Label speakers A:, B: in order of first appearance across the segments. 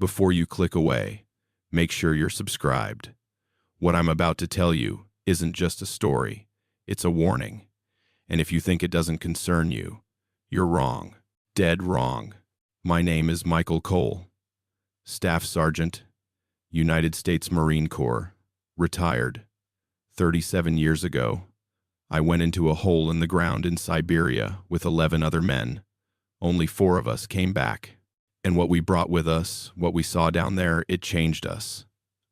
A: Before you click away, make sure you're subscribed. What I'm about to tell you isn't just a story, it's a warning. And if you think it doesn't concern you, you're wrong. Dead wrong. My name is Michael Cole, Staff Sergeant, United States Marine Corps, retired. 37 years ago, I went into a hole in the ground in Siberia with 11 other men. Only 4 of us came back. And what we brought with us, what we saw down there, it changed us,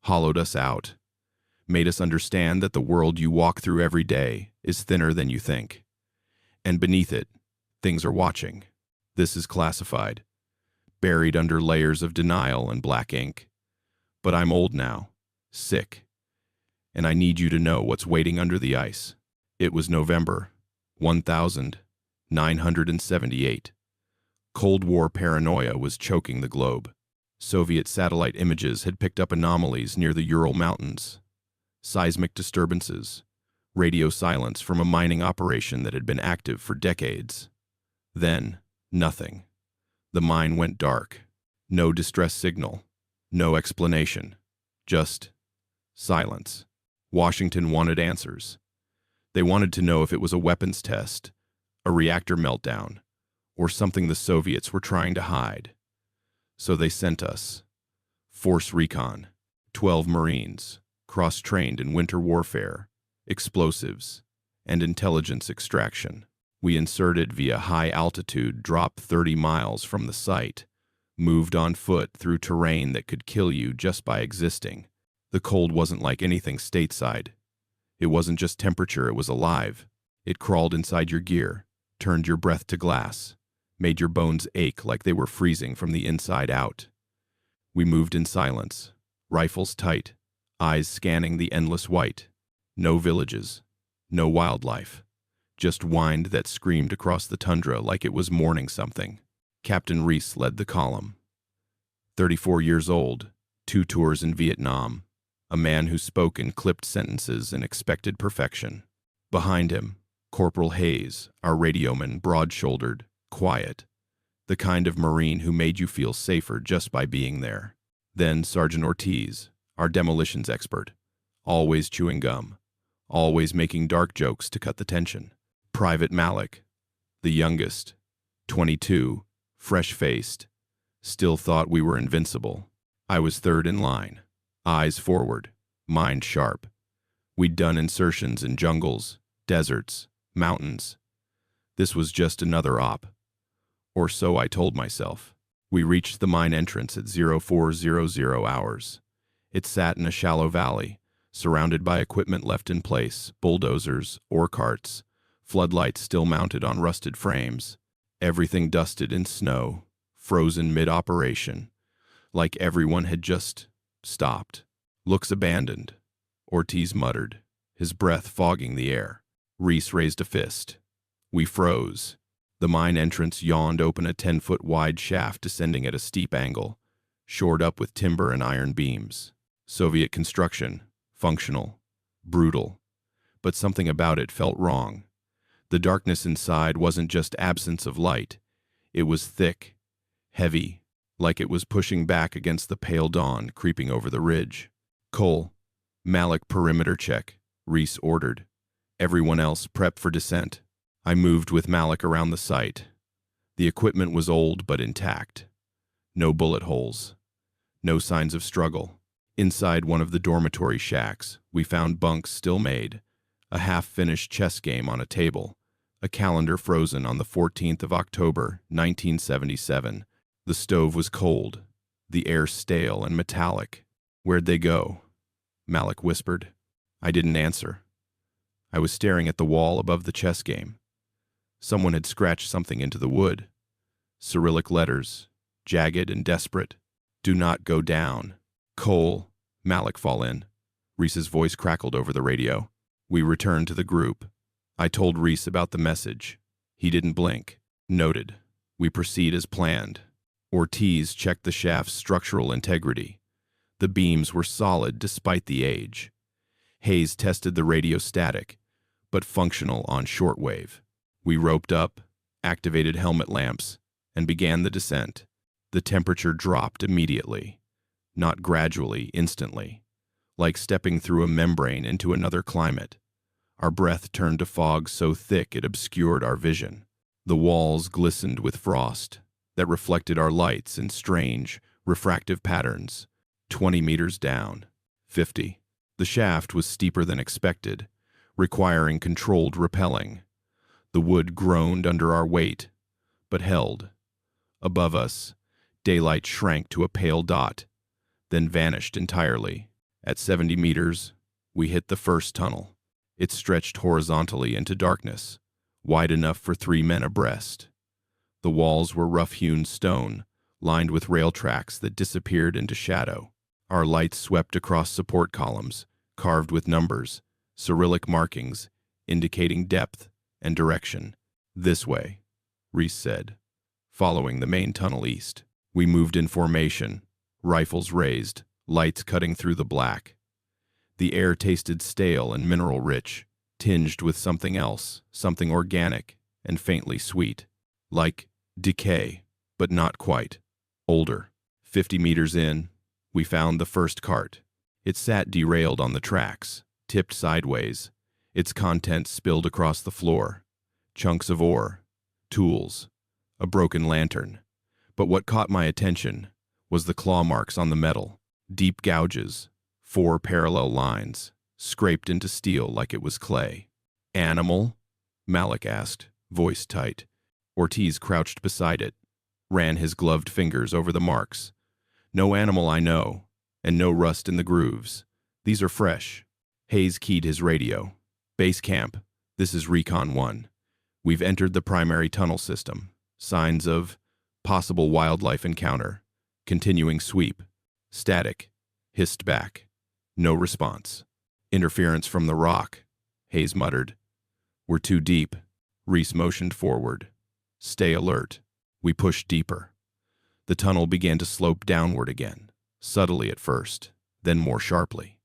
A: hollowed us out, made us understand that the world you walk through every day is thinner than you think. And beneath it, things are watching. This is classified, buried under layers of denial and black ink. But I'm old now, sick, and I need you to know what's waiting under the ice. It was November 1978. Cold War paranoia was choking the globe. Soviet satellite images had picked up anomalies near the Ural Mountains, seismic disturbances, radio silence from a mining operation that had been active for decades. Then, nothing. The mine went dark. No distress signal. No explanation. Just silence. Washington wanted answers. They wanted to know if it was a weapons test, a reactor meltdown, or something the Soviets were trying to hide. So they sent us. Force Recon, 12 Marines, cross-trained in winter warfare, explosives, and intelligence extraction. We inserted via high-altitude drop 30 miles from the site, moved on foot through terrain that could kill you just by existing. The cold wasn't like anything stateside. It wasn't just temperature, it was alive. It crawled inside your gear, turned your breath to glass, made your bones ache like they were freezing from the inside out. We moved in silence, rifles tight, eyes scanning the endless white. No villages, no wildlife, just wind that screamed across the tundra like it was mourning something. Captain Reese led the column. 34 years old, 2 tours in Vietnam, a man who spoke in clipped sentences and expected perfection. Behind him, Corporal Hayes, our radioman, broad-shouldered, quiet, the kind of Marine who made you feel safer just by being there. Then Sergeant Ortiz, our demolitions expert, always chewing gum, always making dark jokes to cut the tension. Private Malik, the youngest, 22, fresh-faced, still thought we were invincible. I was third in line, eyes forward, mind sharp. We'd done insertions in jungles, deserts, mountains. This was just another op. Or so I told myself. We reached the mine entrance at 0400 hours. It sat in a shallow valley, surrounded by equipment left in place, bulldozers, ore carts, floodlights still mounted on rusted frames, everything dusted in snow, frozen mid-operation, like everyone had just stopped. Looks abandoned, Ortiz muttered, his breath fogging the air. Reese raised a fist. We froze. The mine entrance yawned open, a 10-foot wide shaft descending at a steep angle, shored up with timber and iron beams. Soviet construction, functional, brutal, but something about it felt wrong. The darkness inside wasn't just absence of light. It was thick, heavy, like it was pushing back against the pale dawn creeping over the ridge. Cole, Malik perimeter check, Reese ordered. Everyone else prep for descent. I moved with Malik around the site. The equipment was old but intact. No bullet holes. No signs of struggle. Inside one of the dormitory shacks, we found bunks still made, a half-finished chess game on a table, a calendar frozen on the 14th of October, 1977. The stove was cold, the air stale and metallic. Where'd they go? Malik whispered. I didn't answer. I was staring at the wall above the chess game. Someone had scratched something into the wood. Cyrillic letters, jagged and desperate. Do not go down. Cole, Malik fall in. Reese's voice crackled over the radio. We returned to the group. I told Reese about the message. He didn't blink. Noted. We proceed as planned. Ortiz checked the shaft's structural integrity. The beams were solid despite the age. Hayes tested the radio static, but functional on shortwave. We roped up, activated helmet lamps, and began the descent. The temperature dropped immediately. not gradually, instantly, like stepping through a membrane into another climate. Our breath turned to fog so thick it obscured our vision. The walls glistened with frost that reflected our lights in strange, refractive patterns. 20 meters down. 50. The shaft was steeper than expected, requiring controlled rappelling. The wood groaned under our weight, but held. Above us, daylight shrank to a pale dot, then vanished entirely. At 70 meters, we hit the first tunnel. It stretched horizontally into darkness, wide enough for 3 men abreast. The walls were rough-hewn stone, lined with rail tracks that disappeared into shadow. Our lights swept across support columns, carved with numbers, Cyrillic markings, indicating depth and direction. "This way," Reese said, following the main tunnel east. We moved in formation, rifles raised, lights cutting through the black. The air tasted stale and mineral-rich, tinged with something else, something organic and faintly sweet. Like decay, but not quite. Older. 50 meters in, we found the first cart. It sat derailed on the tracks, tipped sideways, its contents spilled across the floor. Chunks of ore, tools, a broken lantern. But what caught my attention was the claw marks on the metal, deep gouges, 4 parallel lines, scraped into steel like it was clay. "Animal?" Malik asked, voice tight. Ortiz crouched beside it, ran his gloved fingers over the marks. "No animal I know, and no rust in the grooves. These are fresh." Hayes keyed his radio. "Base camp, this is Recon 1. We've entered the primary tunnel system. Signs of possible wildlife encounter. Continuing sweep. Static." Hissed back. No response. "Interference from the rock," Hayes muttered. "We're too deep." Reese motioned forward. "Stay alert." We pushed deeper. The tunnel began to slope downward again, subtly at first, then more sharply.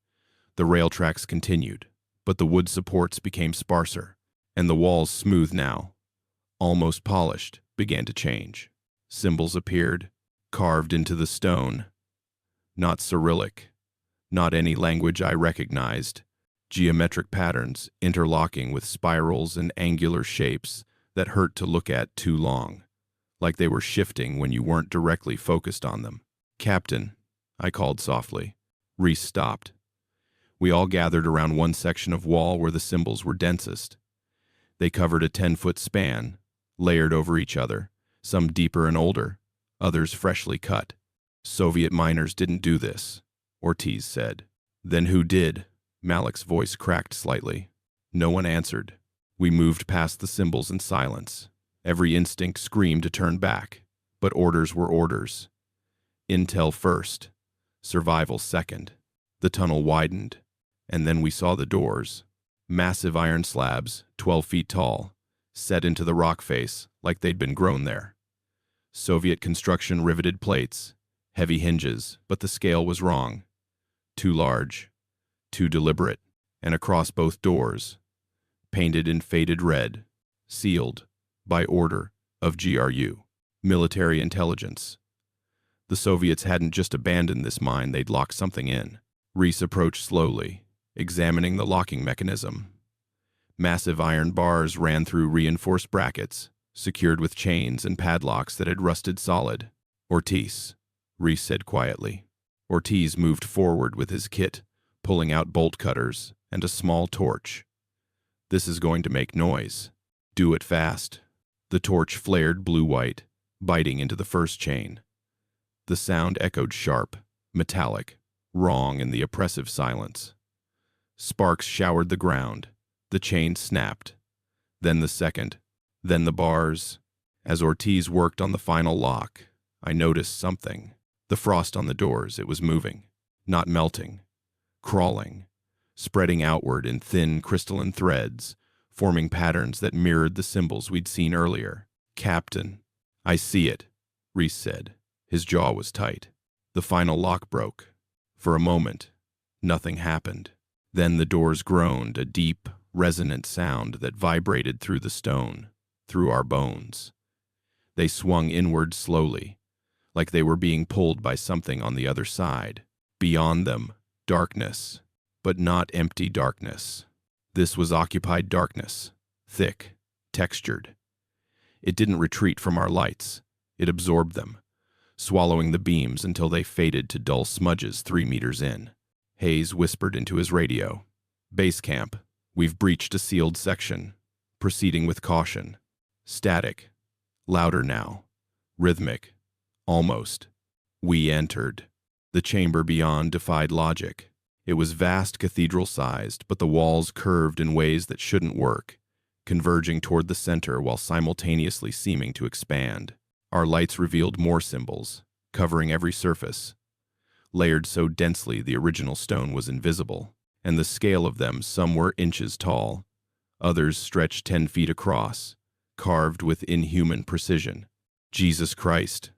A: The rail tracks continued, but the wood supports became sparser, and the walls, smooth now, almost polished, began to change. Symbols appeared, carved into the stone. Not Cyrillic, not any language I recognized. Geometric patterns interlocking with spirals and angular shapes that hurt to look at too long, like they were shifting when you weren't directly focused on them. "Captain," I called softly. Reese stopped. We all gathered around one section of wall where the symbols were densest. They covered a 10-foot span, layered over each other, some deeper and older, others freshly cut. "Soviet miners didn't do this," Ortiz said. "Then who did?" Malik's voice cracked slightly. No one answered. We moved past the symbols in silence. Every instinct screamed to turn back, but orders were orders. Intel first, survival second. The tunnel widened, and then we saw the doors. Massive iron slabs, 12 feet tall, set into the rock face like they'd been grown there. Soviet construction riveted plates, heavy hinges, but the scale was wrong. Too large, too deliberate, and across both doors, painted in faded red, sealed, by order of GRU, military intelligence. The Soviets hadn't just abandoned this mine, they'd locked something in. Reese approached slowly, examining the locking mechanism. Massive iron bars ran through reinforced brackets, secured with chains and padlocks that had rusted solid. "Ortiz," Reese said quietly. Ortiz moved forward with his kit, pulling out bolt cutters and a small torch. "This is going to make noise. Do it fast." The torch flared blue-white, biting into the first chain. The sound echoed sharp, metallic, wrong in the oppressive silence. Sparks showered the ground. The chain snapped. Then the second. Then the bars. As Ortiz worked on the final lock, I noticed something. The frost on the doors, it was moving. Not melting. Crawling. Spreading outward in thin, crystalline threads, forming patterns that mirrored the symbols we'd seen earlier. "Captain." "I see it," Reese said. His jaw was tight. The final lock broke. For a moment, nothing happened. Then the doors groaned, a deep, resonant sound that vibrated through the stone, through our bones. They swung inward slowly, like they were being pulled by something on the other side. Beyond them, darkness, but not empty darkness. This was occupied darkness, thick, textured. It didn't retreat from our lights. It absorbed them, swallowing the beams until they faded to dull smudges 3 meters in. Hayes whispered into his radio. "Base camp. We've breached a sealed section. Proceeding with caution." Static. Louder now. Rhythmic. Almost. We entered. The chamber beyond defied logic. It was vast cathedral-sized, but the walls curved in ways that shouldn't work, converging toward the center while simultaneously seeming to expand. Our lights revealed more symbols, covering every surface, layered so densely the original stone was invisible, and the scale of them, some were inches tall, others stretched 10 feet across, carved with inhuman precision. "Jesus Christ,"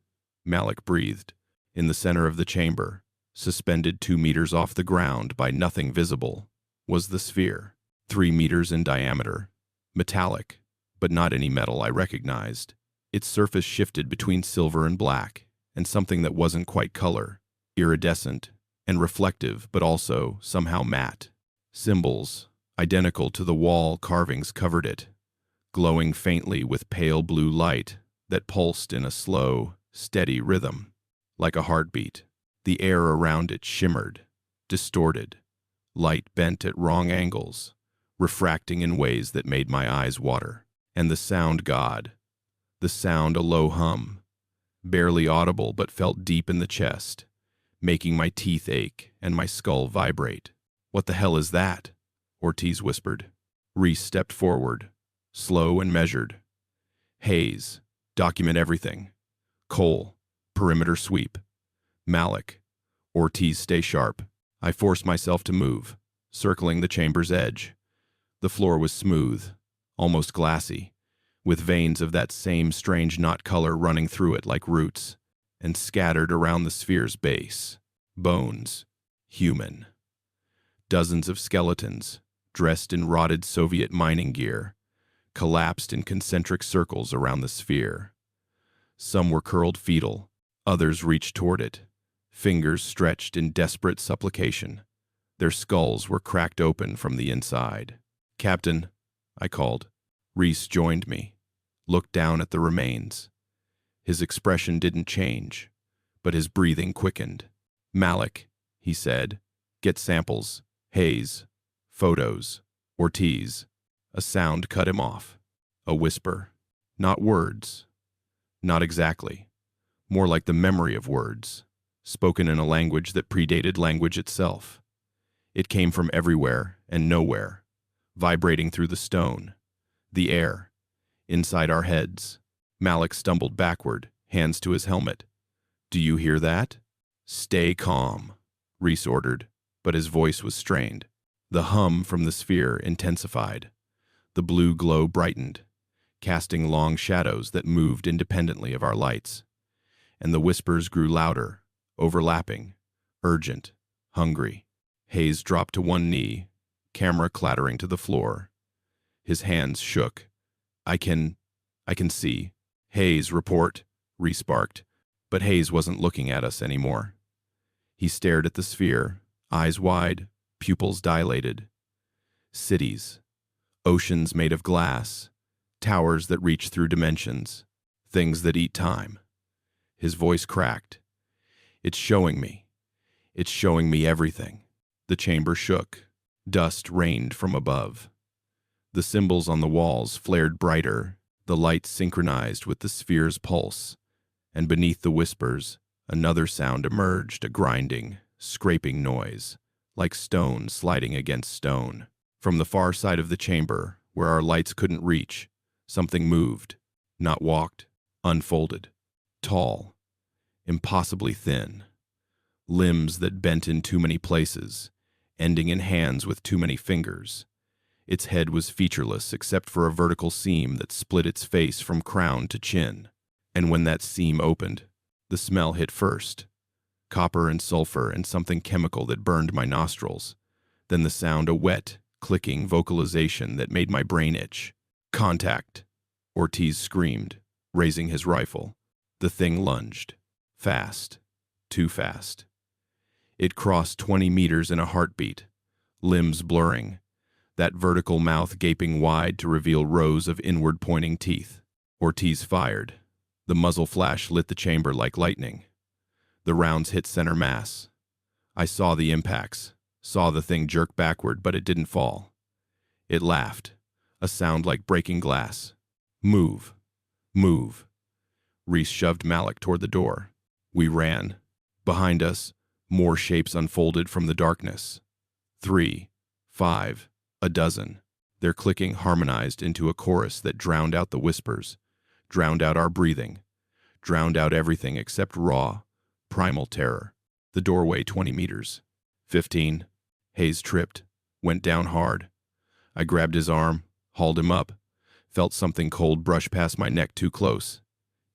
A: Malik breathed. In the center of the chamber, suspended 2 meters off the ground by nothing visible, was the sphere, 3 meters in diameter, metallic, but not any metal I recognized. Its surface shifted between silver and black, and something that wasn't quite color, iridescent and reflective, but also somehow matte. Symbols, identical to the wall carvings, covered it, glowing faintly with pale blue light that pulsed in a slow, steady rhythm, like a heartbeat. The air around it shimmered, distorted, light bent at wrong angles, refracting in ways that made my eyes water. And the sound, God, the sound, a low hum, barely audible but felt deep in the chest, making my teeth ache and my skull vibrate. "What the hell is that?" Ortiz whispered. Reese stepped forward, slow and measured. "Hayes, document everything. Cole, perimeter sweep. Malik, Ortiz, stay sharp." I forced myself to move, circling the chamber's edge. The floor was smooth, almost glassy, with veins of that same strange knot color running through it like roots, and scattered around the sphere's base. Bones. Human. Dozens of skeletons, dressed in rotted Soviet mining gear, collapsed in concentric circles around the sphere. Some were curled fetal, others reached toward it, fingers stretched in desperate supplication. Their skulls were cracked open from the inside. "Captain," I called. Reese joined me, looked down at the remains. His expression didn't change, but his breathing quickened. "Malik," he said, "get samples. Hayes, photos. Ortiz." A sound cut him off. A whisper. Not words. Not exactly. More like the memory of words, spoken in a language that predated language itself. It came from everywhere and nowhere, vibrating through the stone, the air, inside our heads. Malik stumbled backward, hands to his helmet. "Do you hear that?" "Stay calm," Reese ordered, but his voice was strained. The hum from the sphere intensified. The blue glow brightened, casting long shadows that moved independently of our lights. And the whispers grew louder, overlapping, urgent, hungry. Hayes dropped to one knee, camera clattering to the floor. His hands shook. I can see." "Hayes, report," Reese barked. But Hayes wasn't looking at us anymore. He stared at the sphere, eyes wide, pupils dilated. Cities. Oceans made of glass. Towers that reach through dimensions. Things that eat time. His voice cracked. "It's showing me. It's showing me everything." The chamber shook. Dust rained from above. The symbols on the walls flared brighter, the light synchronized with the sphere's pulse, and beneath the whispers, another sound emerged, a grinding, scraping noise, like stone sliding against stone. From the far side of the chamber, where our lights couldn't reach, something moved, not walked, unfolded, tall, impossibly thin, limbs that bent in too many places, ending in hands with too many fingers. Its head was featureless except for a vertical seam that split its face from crown to chin. And when that seam opened, the smell hit first. Copper and sulfur and something chemical that burned my nostrils. Then the sound, a wet, clicking vocalization that made my brain itch. "Contact!" Ortiz screamed, raising his rifle. The thing lunged. Fast. Too fast. It crossed 20 meters in a heartbeat, limbs blurring, that vertical mouth gaping wide to reveal rows of inward-pointing teeth. Ortiz fired. The muzzle flash lit the chamber like lightning. The rounds hit center mass. I saw the impacts, saw the thing jerk backward, but it didn't fall. It laughed, a sound like breaking glass. Move. Move. Reese shoved Malik toward the door. We ran. Behind us, more shapes unfolded from the darkness. 3, 5, a dozen. Their clicking harmonized into a chorus that drowned out the whispers, drowned out our breathing, drowned out everything except raw, primal terror. The doorway 20 meters. 15. Hayes tripped, went down hard. I grabbed his arm, hauled him up, felt something cold brush past my neck too close.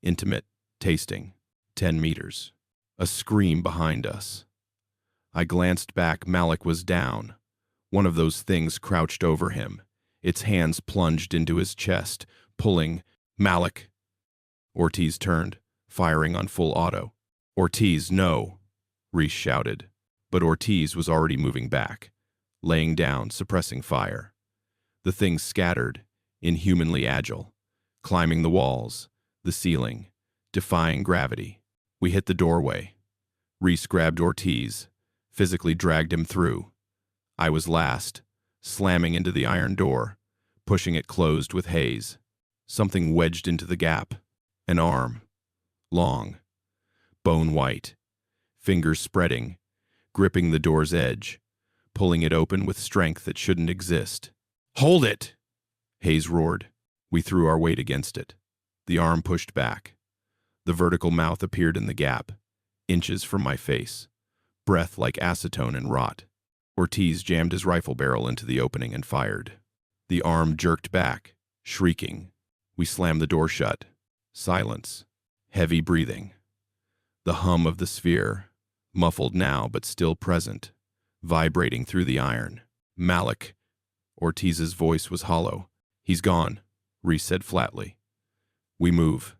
A: Intimate, tasting. 10 meters. A scream behind us. I glanced back. Malik was down. One of those things crouched over him. Its hands plunged into his chest, pulling. Malik! Ortiz turned, firing on full auto. Ortiz, no! Reese shouted. But Ortiz was already moving back, laying down, suppressing fire. The thing scattered, inhumanly agile, climbing the walls, the ceiling, defying gravity. We hit the doorway. Reese grabbed Ortiz, physically dragged him through. I was last, slamming into the iron door, pushing it closed with Hayes. Something wedged into the gap. An arm. Long. Bone white. Fingers spreading, gripping the door's edge, pulling it open with strength that shouldn't exist. Hold it! Hayes roared. We threw our weight against it. The arm pushed back. The vertical mouth appeared in the gap, inches from my face, breath like acetone and rot. Ortiz jammed his rifle barrel into the opening and fired. The arm jerked back, shrieking. We slammed the door shut. Silence. Heavy breathing. The hum of the sphere, muffled now but still present, vibrating through the iron. Malik. Ortiz's voice was hollow. He's gone, Reese said flatly. We move.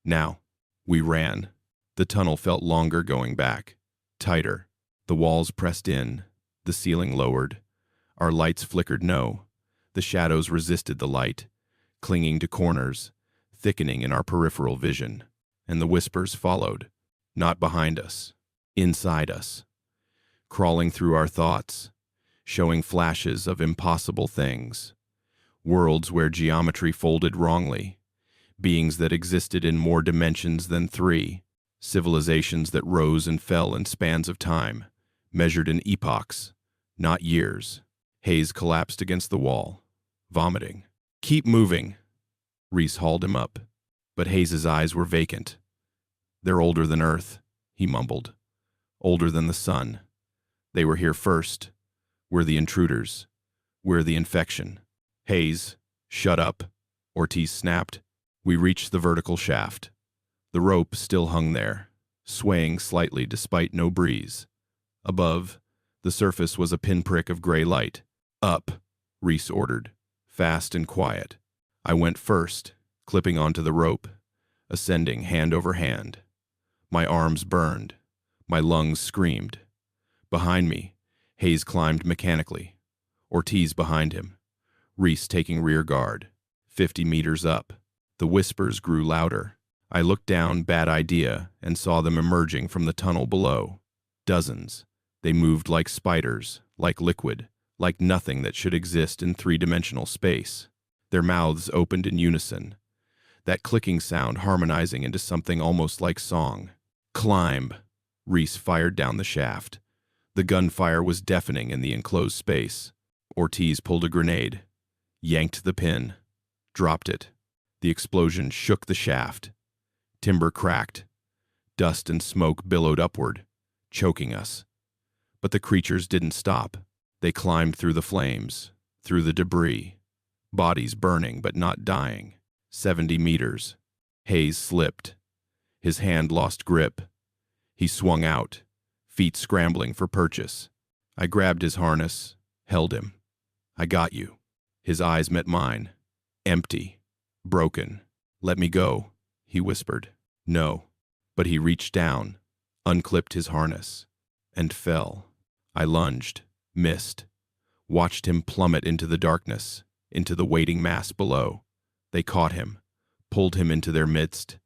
A: Now. We ran. The tunnel felt longer going back, tighter. The walls pressed in, the ceiling lowered. Our lights flickered the shadows resisted the light, clinging to corners, thickening in our peripheral vision. And the whispers followed, not behind us, inside us, crawling through our thoughts, showing flashes of impossible things, worlds where geometry folded wrongly, beings that existed in more dimensions than 3, civilizations that rose and fell in spans of time, measured in epochs, not years. Hayes collapsed against the wall, vomiting. Keep moving. Reese hauled him up, but Hayes's eyes were vacant. They're older than Earth, he mumbled. Older than the sun. They were here first. We're the intruders. We're the infection. Hayes, shut up, Ortiz snapped. We reached the vertical shaft. The rope still hung there, swaying slightly despite no breeze. Above, the surface was a pinprick of gray light. Up, Reese ordered, fast and quiet. I went first, clipping onto the rope, ascending hand over hand. My arms burned. My lungs screamed. Behind me, Hayes climbed mechanically. Ortiz behind him. Reese taking rear guard. 50 meters up. The whispers grew louder. I looked down, bad idea, and saw them emerging from the tunnel below. Dozens. They moved like spiders, like liquid, like nothing that should exist in 3-dimensional space. Their mouths opened in unison, that clicking sound harmonizing into something almost like song. Climb! Reese fired down the shaft. The gunfire was deafening in the enclosed space. Ortiz pulled a grenade, yanked the pin, dropped it. The explosion shook the shaft. Timber cracked. Dust and smoke billowed upward, choking us. But the creatures didn't stop. They climbed through the flames, through the debris, bodies burning but not dying. 70 meters. Hayes slipped. His hand lost grip. He swung out, feet scrambling for purchase. I grabbed his harness, held him. I got you. His eyes met mine, empty, broken. Let me go, he whispered. No. But he reached down, unclipped his harness, and fell. I lunged, missed, watched him plummet into the darkness, into the waiting mass below. They caught him, pulled him into their midst,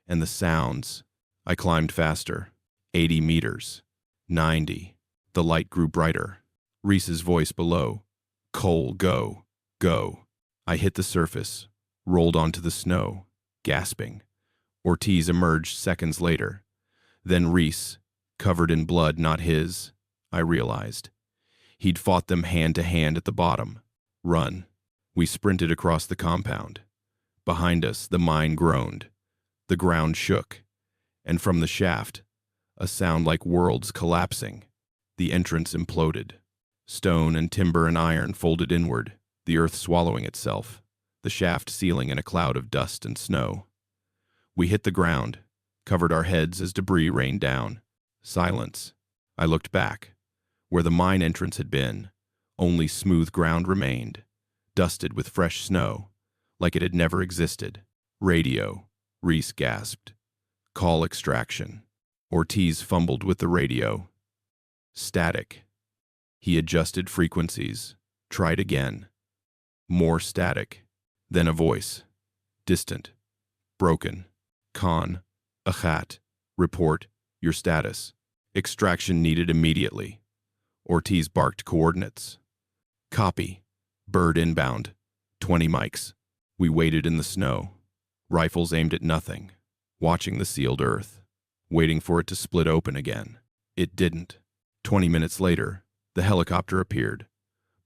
A: and the sounds. I climbed faster. 80 meters. 90. The light grew brighter. Reese's voice below. Cole, go, go. I hit the surface, rolled onto the snow, gasping. Ortiz emerged seconds later. Then Reese, covered in blood not his, I realized. He'd fought them hand to hand at the bottom. Run. We sprinted across the compound. Behind us, the mine groaned. The ground shook. And from the shaft, a sound like worlds collapsing. The entrance imploded. Stone and timber and iron folded inward, the earth swallowing itself, the shaft sealing in a cloud of dust and snow. We hit the ground, covered our heads as debris rained down. Silence. I looked back. Where the mine entrance had been, only smooth ground remained, dusted with fresh snow, like it had never existed. Radio, Reese gasped. Call extraction. Ortiz fumbled with the radio. Static. He adjusted frequencies, tried again. More static. Then a voice. Distant. Broken. Khan. Achat. Report. Your status. Extraction needed immediately. Ortiz barked coordinates. Copy. Bird inbound. 20 mics. We waited in the snow. Rifles aimed at nothing. Watching the sealed earth. Waiting for it to split open again. It didn't. 20 minutes later, the helicopter appeared.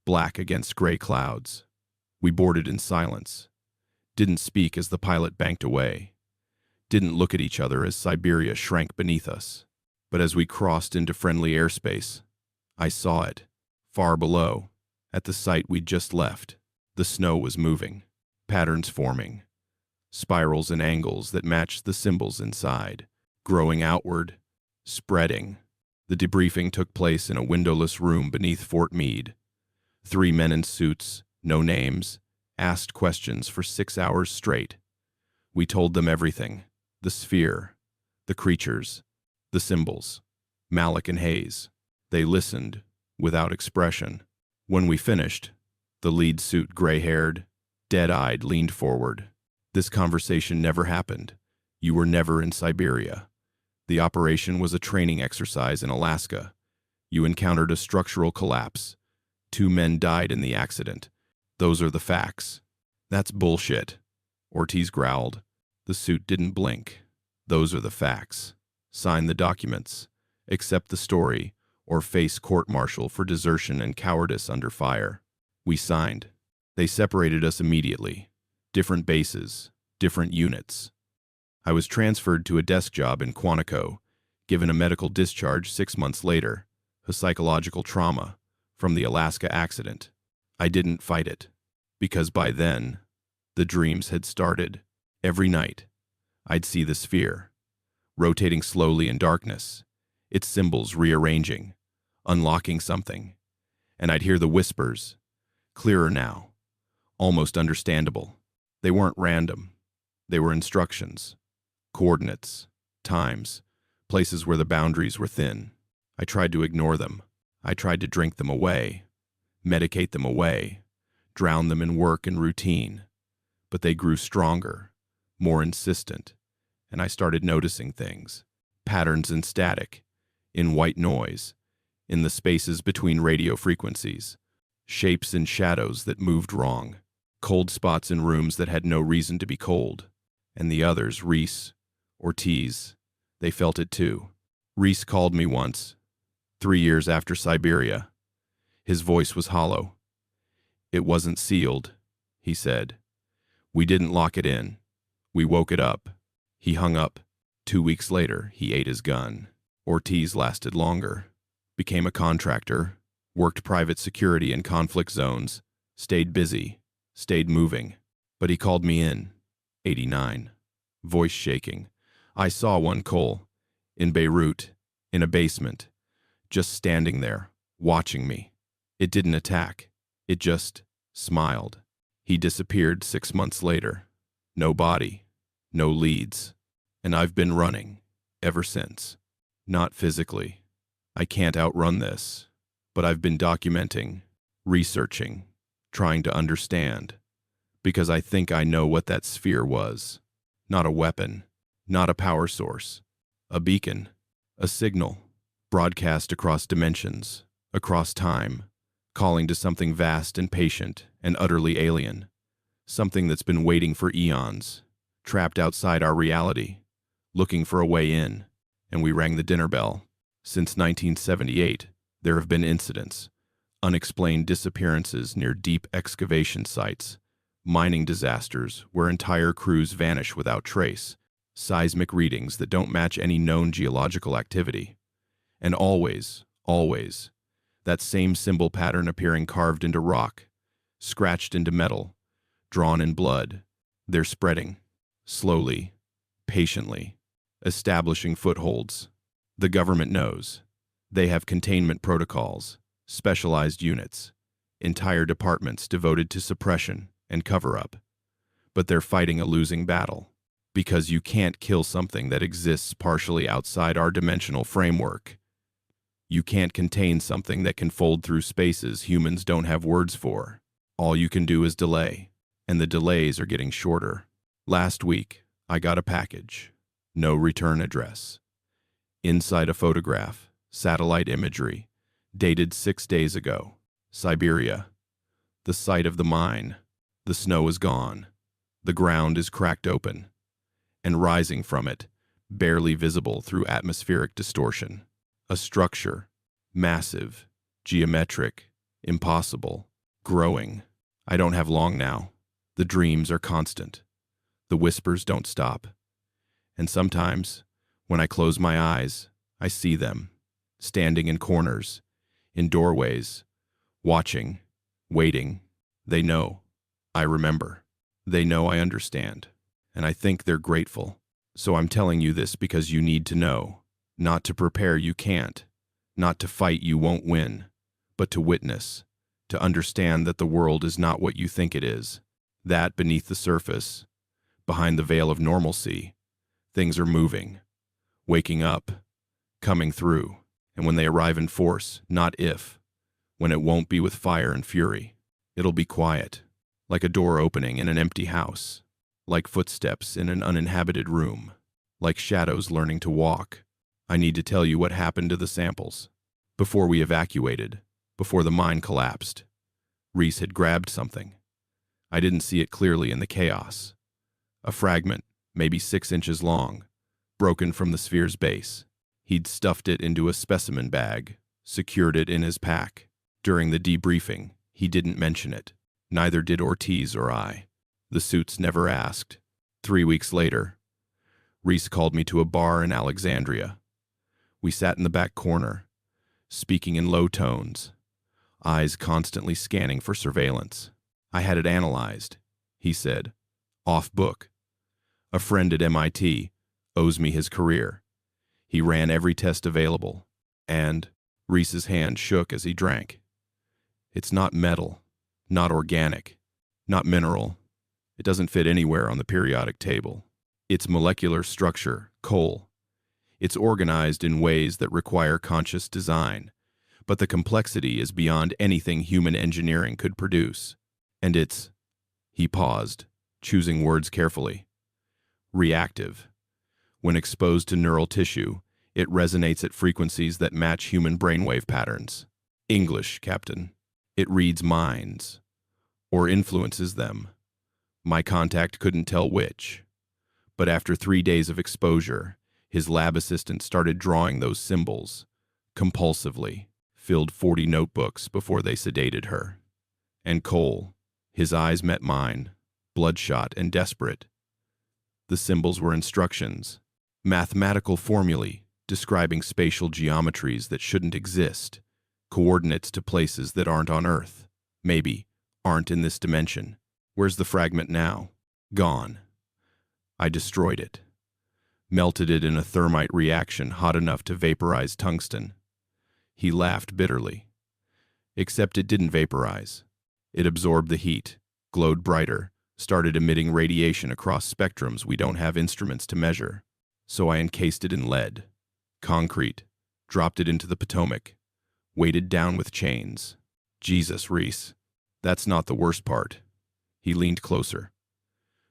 A: Black against gray clouds. We boarded in silence. Didn't speak as the pilot banked away. Didn't look at each other as Siberia shrank beneath us. But as we crossed into friendly airspace, I saw it. Far below, at the site we'd just left, the snow was moving. Patterns forming. Spirals and angles that matched the symbols inside. Growing outward. Spreading. The debriefing took place in a windowless room beneath Fort Meade. 3 men in suits, no names, asked questions for 6 hours straight. We told them everything. The sphere. The creatures. The symbols. Malik and Hayes. They listened, without expression. When we finished, the lead suit gray-haired, dead-eyed leaned forward. This conversation never happened. You were never in Siberia. The operation was a training exercise in Alaska. You encountered a structural collapse. 2 men died in the accident. Those are the facts. That's bullshit. Ortiz growled. The suit didn't blink. Those are the facts. Sign the documents. Accept the story, or face court-martial for desertion and cowardice under fire. We signed. They separated us immediately. Different bases, different units. I was transferred to a desk job in Quantico, given a medical discharge 6 months later, a psychological trauma from the Alaska accident. I didn't fight it, because by then, the dreams had started. Every night, I'd see the sphere, rotating slowly in darkness, its symbols rearranging, unlocking something, and I'd hear the whispers, clearer now, almost understandable. They weren't random. They were instructions, coordinates, times, places where the boundaries were thin. I tried to ignore them. I tried to drink them away, medicate them away, drown them in work and routine. But they grew stronger, more insistent, and I started noticing things, patterns in static, in white noise, in the spaces between radio frequencies, shapes and shadows that moved wrong, cold spots in rooms that had no reason to be cold. And the others, Reese, Ortiz, they felt it too. Reese called me once, 3 years after Siberia. His voice was hollow. It wasn't sealed, he said. We didn't lock it in. We woke it up. He hung up. 2 weeks later, he ate his gun. Ortiz lasted longer, became a contractor, worked private security in conflict zones, stayed busy, stayed moving. But he called me in, 89, voice shaking. I saw one, Cole, in Beirut, in a basement, just standing there, watching me. It didn't attack. It just smiled. He disappeared 6 months later. No body, no leads. And I've been running, ever since. Not physically. I can't outrun this. But I've been documenting, researching, trying to understand. Because I think I know what that sphere was. Not a weapon, not a power source. A beacon, a signal, broadcast across dimensions, across time, calling to something vast and patient and utterly alien. Something that's been waiting for eons, trapped outside our reality, looking for a way in. And we rang the dinner bell. Since 1978, there have been incidents, unexplained disappearances near deep excavation sites, mining disasters where entire crews vanish without trace, seismic readings that don't match any known geological activity. And always, that same symbol pattern appearing carved into rock, scratched into metal, drawn in blood. They're spreading, slowly, patiently, establishing footholds. The government knows. They have containment protocols, specialized units, entire departments devoted to suppression and cover-up. But they're fighting a losing battle, because you can't kill something that exists partially outside our dimensional framework. You can't contain something that can fold through spaces humans don't have words for. All you can do is delay, and the delays are getting shorter. Last week, I got a package. No return address. Inside a photograph, satellite imagery, dated 6 days ago. Siberia. The site of the mine. The snow is gone. The ground is cracked open. And rising from it, barely visible through atmospheric distortion. A structure. Massive. Geometric. Impossible. Growing. I don't have long now. The dreams are constant. The whispers don't stop. And sometimes, when I close my eyes, I see them, standing in corners, in doorways, watching, waiting. They know. I remember. They know I understand. And I think they're grateful. So I'm telling you this because you need to know. Not to prepare, you can't. Not to fight, you won't win. But to witness. To understand that the world is not what you think it is. That beneath the surface, behind the veil of normalcy, things are moving, waking up, coming through, and when they arrive in force, not if, when it won't be with fire and fury, it'll be quiet, like a door opening in an empty house, like footsteps in an uninhabited room, like shadows learning to walk. I need to tell you what happened to the samples. Before we evacuated, before the mine collapsed, Reese had grabbed something. I didn't see it clearly in the chaos. A fragment, maybe 6 inches long, broken from the sphere's base. He'd stuffed it into a specimen bag, secured it in his pack. During the debriefing, he didn't mention it. Neither did Ortiz or I. The suits never asked. 3 weeks later, Reese called me to a bar in Alexandria. We sat in the back corner, speaking in low tones, eyes constantly scanning for surveillance. I had it analyzed, he said. Off book. A friend at MIT owes me his career. He ran every test available, and Reese's hand shook as he drank. It's not metal, not organic, not mineral. It doesn't fit anywhere on the periodic table. Its molecular structure, coal. It's organized in ways that require conscious design, but the complexity is beyond anything human engineering could produce. And it's, he paused, choosing words carefully, reactive. When exposed to neural tissue, it resonates at frequencies that match human brainwave patterns. English, Captain. It reads minds, or influences them. My contact couldn't tell which. But after 3 days of exposure, his lab assistant started drawing those symbols, compulsively, filled 40 notebooks before they sedated her. And Cole, his eyes met mine, bloodshot and desperate. The symbols were instructions, mathematical formulae describing spatial geometries that shouldn't exist, coordinates to places that aren't on Earth, maybe aren't in this dimension. Where's the fragment now? Gone. I destroyed it. Melted it in a thermite reaction hot enough to vaporize tungsten. He laughed bitterly. Except it didn't vaporize. It absorbed the heat, glowed brighter, started emitting radiation across spectrums we don't have instruments to measure. So I encased it in lead, concrete, dropped it into the Potomac, weighted down with chains. Jesus, Reese. That's not the worst part. He leaned closer.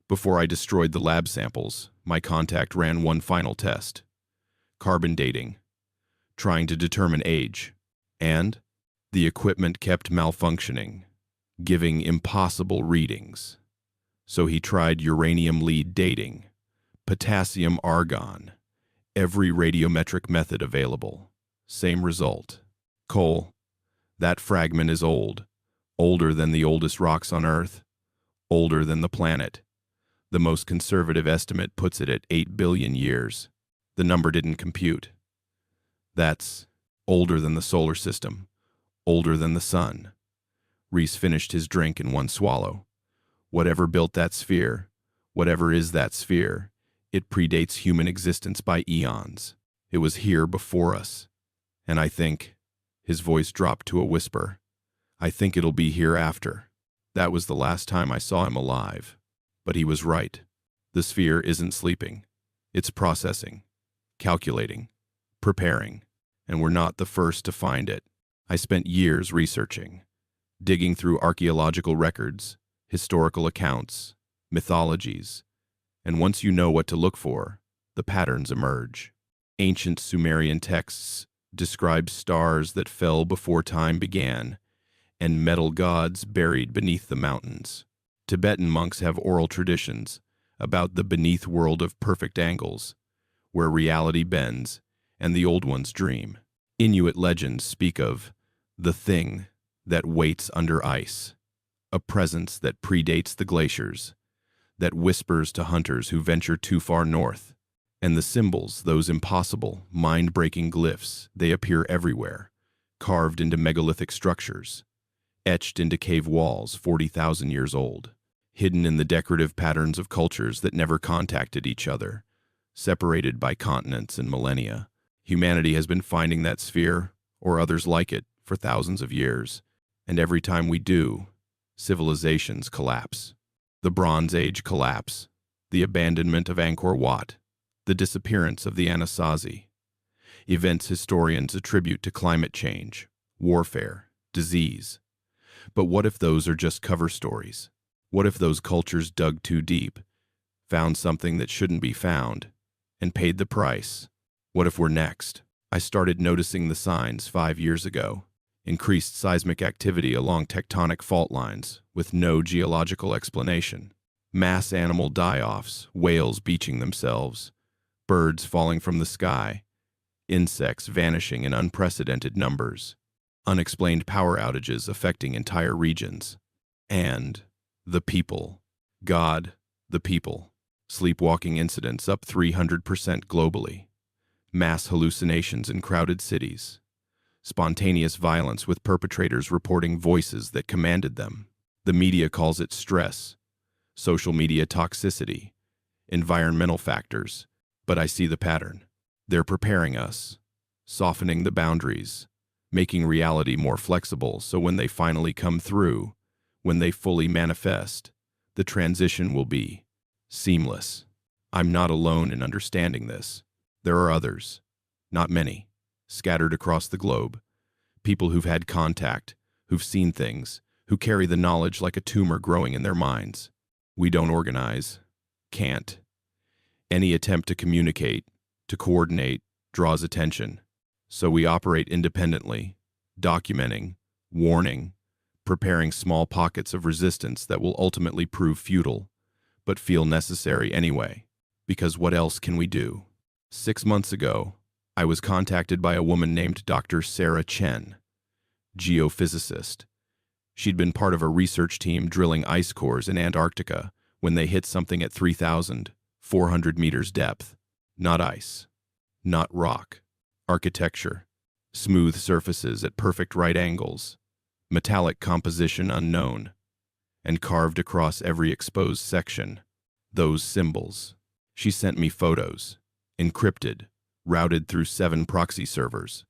A: Before I destroyed the lab samples, my contact ran one final test. Carbon dating, trying to determine age. And the equipment kept malfunctioning, giving impossible readings. So he tried uranium lead dating, potassium argon, every radiometric method available. Same result. Cole, that fragment is old, older than the oldest rocks on Earth, older than the planet. The most conservative estimate puts it at 8 billion years. The number didn't compute. That's older than the solar system, older than the sun. Reese finished his drink in one swallow. Whatever built that sphere, whatever is that sphere, it predates human existence by eons. It was here before us. And I think, his voice dropped to a whisper, I think it'll be here after. That was the last time I saw him alive. But he was right. The sphere isn't sleeping. It's processing, calculating, preparing, and we're not the first to find it. I spent years researching, digging through archaeological records, historical accounts, mythologies, and once you know what to look for, the patterns emerge. Ancient Sumerian texts describe stars that fell before time began, and metal gods buried beneath the mountains. Tibetan monks have oral traditions about the beneath world of perfect angles, where reality bends and the old ones dream. Inuit legends speak of the thing that waits under ice, a presence that predates the glaciers, that whispers to hunters who venture too far north. And the symbols, those impossible, mind-breaking glyphs, they appear everywhere, carved into megalithic structures, etched into cave walls 40,000 years old, hidden in the decorative patterns of cultures that never contacted each other, separated by continents and millennia. Humanity has been finding that sphere, or others like it, for thousands of years, and every time we do, civilizations collapse. The Bronze Age collapse, the abandonment of Angkor Wat, the disappearance of the Anasazi. Events historians attribute to climate change, warfare, disease. But what if those are just cover stories? What if those cultures dug too deep, found something that shouldn't be found, and paid the price? What if we're next? I started noticing the signs 5 years ago. Increased seismic activity along tectonic fault lines with no geological explanation. Mass animal die-offs, whales beaching themselves, birds falling from the sky, insects vanishing in unprecedented numbers, unexplained power outages affecting entire regions. And the people. God, the people. Sleepwalking incidents up 300% globally. Mass hallucinations in crowded cities. Spontaneous violence with perpetrators reporting voices that commanded them. The media calls it stress, social media toxicity, environmental factors, but I see the pattern. They're preparing us, softening the boundaries, making reality more flexible so when they finally come through, when they fully manifest, the transition will be seamless. I'm not alone in understanding this. There are others, not many, scattered across the globe, people who've had contact, who've seen things, who carry the knowledge like a tumor growing in their minds. We don't organize, can't. Any attempt to communicate, to coordinate, draws attention. So we operate independently, documenting, warning, preparing small pockets of resistance that will ultimately prove futile, but feel necessary anyway. Because what else can we do? 6 months ago, I was contacted by a woman named Dr. Sarah Chen, geophysicist. She'd been part of a research team drilling ice cores in Antarctica when they hit something at 3,400 meters depth. Not ice, not rock, architecture, smooth surfaces at perfect right angles, metallic composition unknown, and carved across every exposed section, those symbols. She sent me photos, encrypted, routed through 7 proxy servers.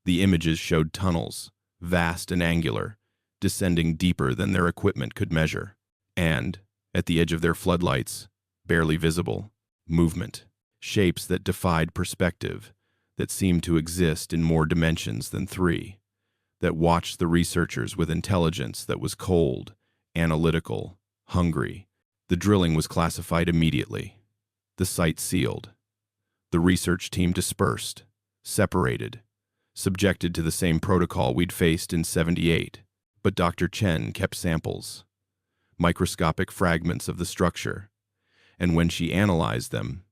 A: The images showed tunnels, vast and angular, descending deeper than their equipment could measure. And, at the edge of their floodlights, barely visible, movement. shapes that defied perspective, that seemed to exist in more dimensions than three, that watched the researchers with intelligence that was cold, analytical, hungry. The drilling was classified immediately. The site sealed. The research team dispersed, separated, subjected to the same protocol we'd faced in '78, but Dr. Chen kept samples, microscopic fragments of the structure, and when she analyzed them,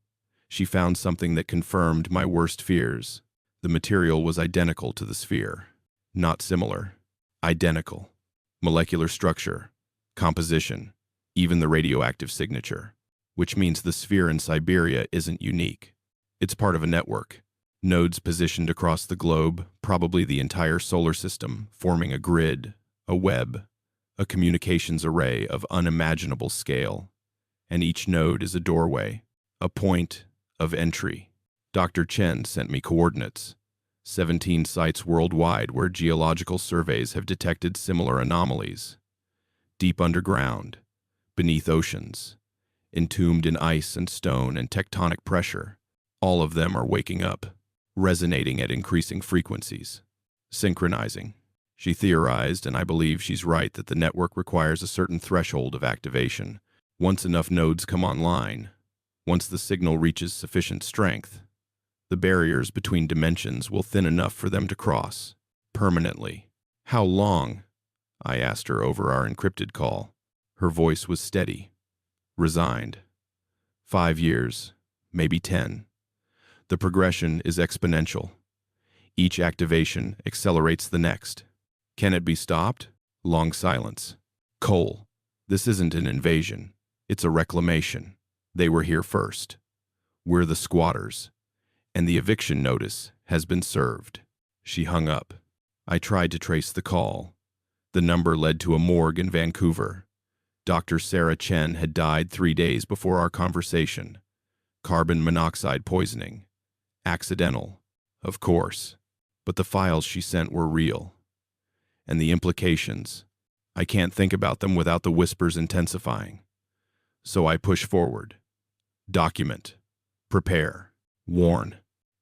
A: she found something that confirmed my worst fears. The material was identical to the sphere. Not similar. Identical. Molecular structure, composition, even the radioactive signature, which means the sphere in Siberia isn't unique. It's part of a network. Nodes positioned across the globe, probably the entire solar system, forming a grid, a web, a communications array of unimaginable scale. And each node is a doorway, a point of entry. Dr. Chen sent me coordinates. 17 sites worldwide where geological surveys have detected similar anomalies. Deep underground, beneath oceans, entombed in ice and stone and tectonic pressure. All of them are waking up, resonating at increasing frequencies, synchronizing. She theorized, and I believe she's right, that the network requires a certain threshold of activation. Once enough nodes come online, once the signal reaches sufficient strength, the barriers between dimensions will thin enough for them to cross, permanently. How long? I asked her over our encrypted call. Her voice was steady, resigned. 5 years, maybe 10. The progression is exponential. Each activation accelerates the next. Can it be stopped? Long silence. Cole, this isn't an invasion. It's a reclamation. They were here first. We're the squatters. And the eviction notice has been served. She hung up. I tried to trace the call. The number led to a morgue in Vancouver. Dr. Sarah Chen had died 3 days before our conversation. Carbon monoxide poisoning. Accidental, of course. But the files she sent were real. And the implications, I can't think about them without the whispers intensifying. So I push forward. Document. Prepare. Warn.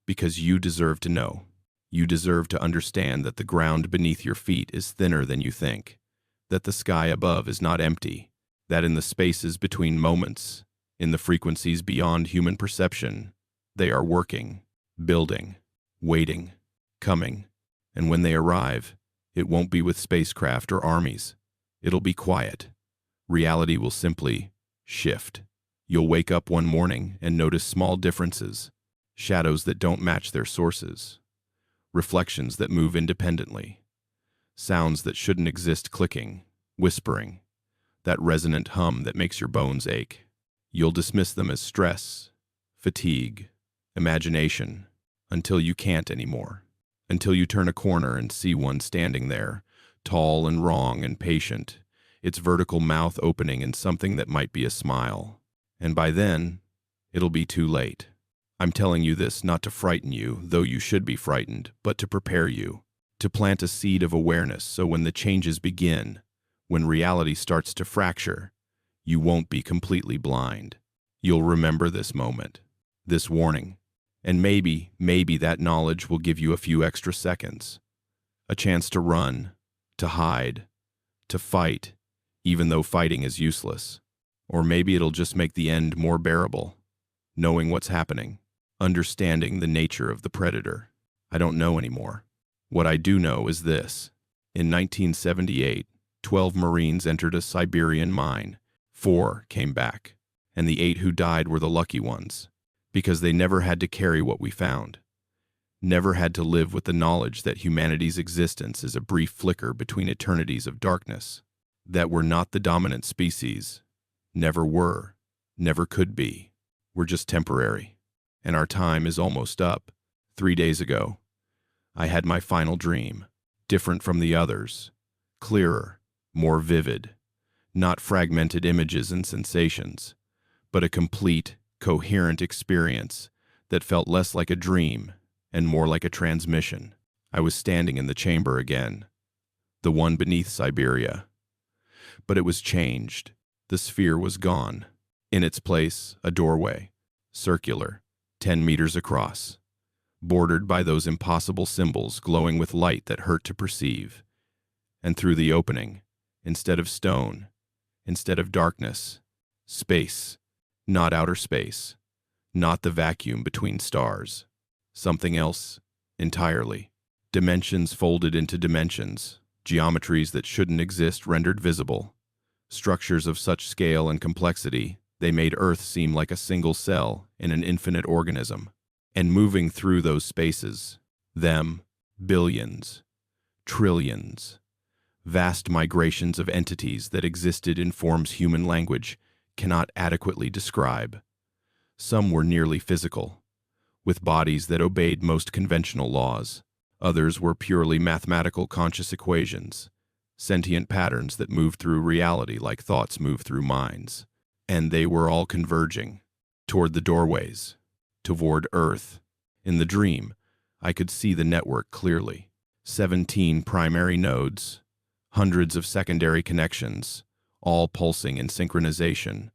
A: Because you deserve to know. You deserve to understand that the ground beneath your feet is thinner than you think, that the sky above is not empty, that in the spaces between moments, in the frequencies beyond human perception, they are working, building, waiting, coming, and when they arrive, it won't be with spacecraft or armies. It'll be quiet. Reality will simply shift. You'll wake up one morning and notice small differences, shadows that don't match their sources, reflections that move independently, sounds that shouldn't exist clicking, whispering, that resonant hum that makes your bones ache. You'll dismiss them as stress, fatigue, imagination, until you can't anymore. Until you turn a corner and see one standing there, tall and wrong and patient, its vertical mouth opening in something that might be a smile. And by then, it'll be too late. I'm telling you this not to frighten you, though you should be frightened, but to prepare you, to plant a seed of awareness so when the changes begin, when reality starts to fracture, you won't be completely blind. You'll remember this moment, this warning. And maybe that knowledge will give you a few extra seconds. A chance to run, to hide, to fight, even though fighting is useless. Or maybe it'll just make the end more bearable. Knowing what's happening, understanding the nature of the predator. I don't know anymore. What I do know is this. In 1978, 12 Marines entered a Siberian mine. 4 came back, and the 8 who died were the lucky ones. Because they never had to carry what we found, never had to live with the knowledge that humanity's existence is a brief flicker between eternities of darkness, that we're not the dominant species, never were, never could be. We're just temporary, and our time is almost up. 3 days ago, I had my final dream, different from the others, clearer, more vivid, not fragmented images and sensations, but a complete, coherent experience that felt less like a dream and more like a transmission. I was standing in the chamber again, the one beneath Siberia. But it was changed. The sphere was gone. In its place, a doorway, circular, 10 meters across, bordered by those impossible symbols glowing with light that hurt to perceive. And through the opening, instead of stone, instead of darkness, space, not outer space, not the vacuum between stars, something else entirely. Dimensions folded into dimensions, geometries that shouldn't exist rendered visible, structures of such scale and complexity they made Earth seem like a single cell in an infinite organism. And moving through those spaces, them, billions, trillions, vast migrations of entities that existed in forms human language cannot adequately describe. Some were nearly physical, with bodies that obeyed most conventional laws. Others were purely mathematical conscious equations, sentient patterns that moved through reality like thoughts move through minds. And they were all converging toward the doorways, toward Earth. In the dream, I could see the network clearly. 17 primary nodes, hundreds of secondary connections, all pulsing in synchronization,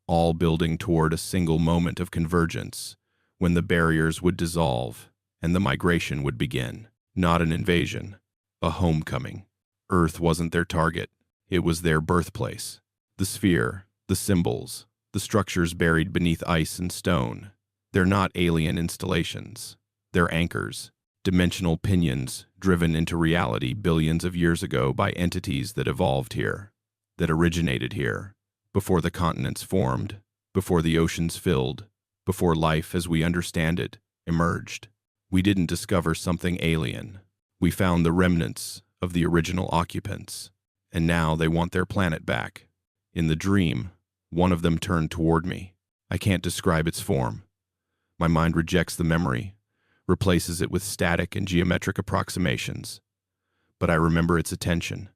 A: all building toward a single moment of convergence, when the barriers would dissolve and the migration would begin. Not an invasion, a homecoming. Earth wasn't their target, it was their birthplace. The sphere, the symbols, the structures buried beneath ice and stone. They're not alien installations. They're anchors, dimensional pinions driven into reality billions of years ago by entities that evolved here, that originated here, before the continents formed, before the oceans filled, before life as we understand it emerged. We didn't discover something alien. We found the remnants of the original occupants, and now they want their planet back. In the dream, one of them turned toward me. I can't describe its form. My mind rejects the memory, replaces it with static and geometric approximations. But I remember its attention,